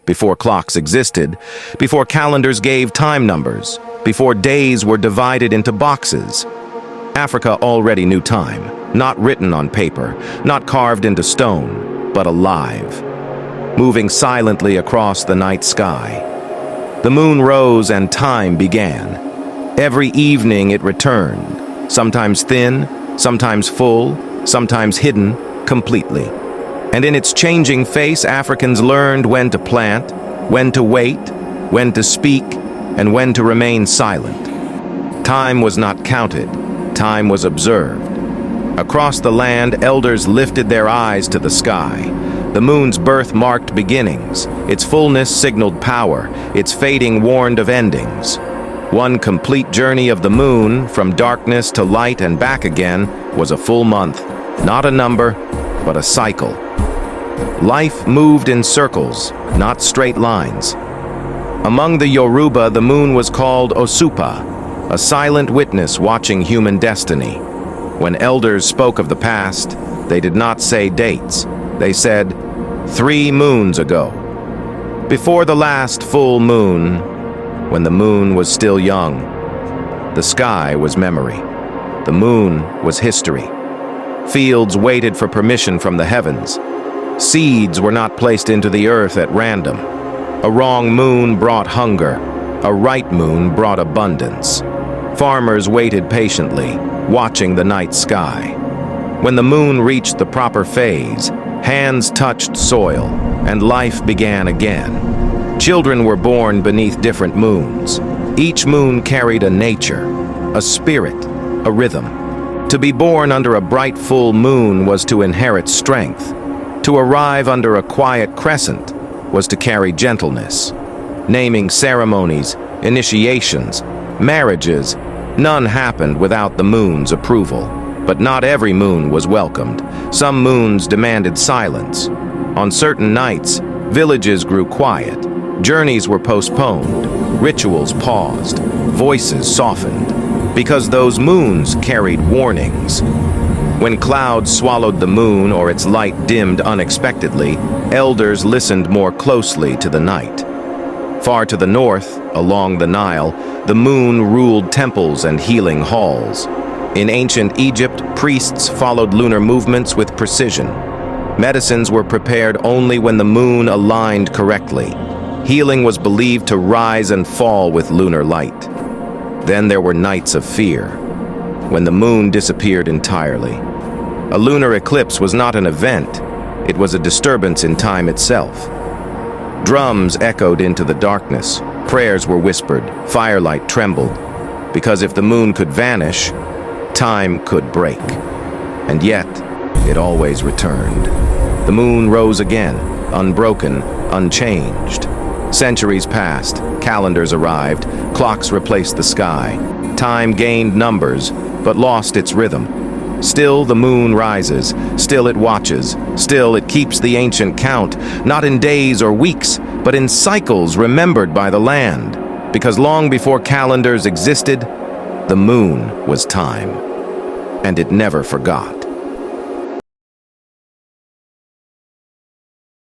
before clocks existed, before calendars gave time numbers, before days were divided into boxes. Africa already knew time, not written on paper, not carved into stone, but alive, moving silently across the night sky. The moon rose and time began. Every evening it returned, sometimes thin, sometimes full, sometimes hidden completely. And in its changing face, Africans learned when to plant, when to wait, when to speak, and when to remain silent. Time was not counted, time was observed. Across the land, elders lifted their eyes to the sky. The moon's birth marked beginnings, its fullness signaled power, its fading warned of endings. One complete journey of the moon, from darkness to light and back again, was a full month, not a number, but a cycle. Life moved in circles, not straight lines. Among the Yoruba, the moon was called Ọṣùpá, a silent witness watching human destiny. When elders spoke of the past, they did not say dates. They said, 3 moons ago. Before the last full moon, when the moon was still young, the sky was memory. The moon was history. Fields waited for permission from the heavens. Seeds were not placed into the earth at random. A wrong moon brought hunger. A right moon brought abundance. Farmers waited patiently, watching the night sky. When the moon reached the proper phase, hands touched soil, and life began again. Children were born beneath different moons. Each moon carried a nature, a spirit, a rhythm. To be born under a bright full moon was to inherit strength. To arrive under a quiet crescent was to carry gentleness. Naming ceremonies, initiations, marriages, none happened without the moon's approval. But not every moon was welcomed. Some moons demanded silence. On certain nights, villages grew quiet. Journeys were postponed. Rituals paused. Voices softened. Because those moons carried warnings. When clouds swallowed the moon or its light dimmed unexpectedly, elders listened more closely to the night. Far to the north, along the Nile, the moon ruled temples and healing halls. In ancient Egypt, priests followed lunar movements with precision. Medicines were prepared only when the moon aligned correctly. Healing was believed to rise and fall with lunar light. Then there were nights of fear, when the moon disappeared entirely. A lunar eclipse was not an event, it was a disturbance in time itself. Drums echoed into the darkness, prayers were whispered, firelight trembled, because if the moon could vanish, time could break. And yet, it always returned. The moon rose again, unbroken, unchanged. Centuries passed, calendars arrived, clocks replaced the sky. Time gained numbers, but lost its rhythm. Still the moon rises, still it watches, still it keeps the ancient count, not in days or weeks, but in cycles remembered by the land. Because long before calendars existed, the moon was time, and it never forgot.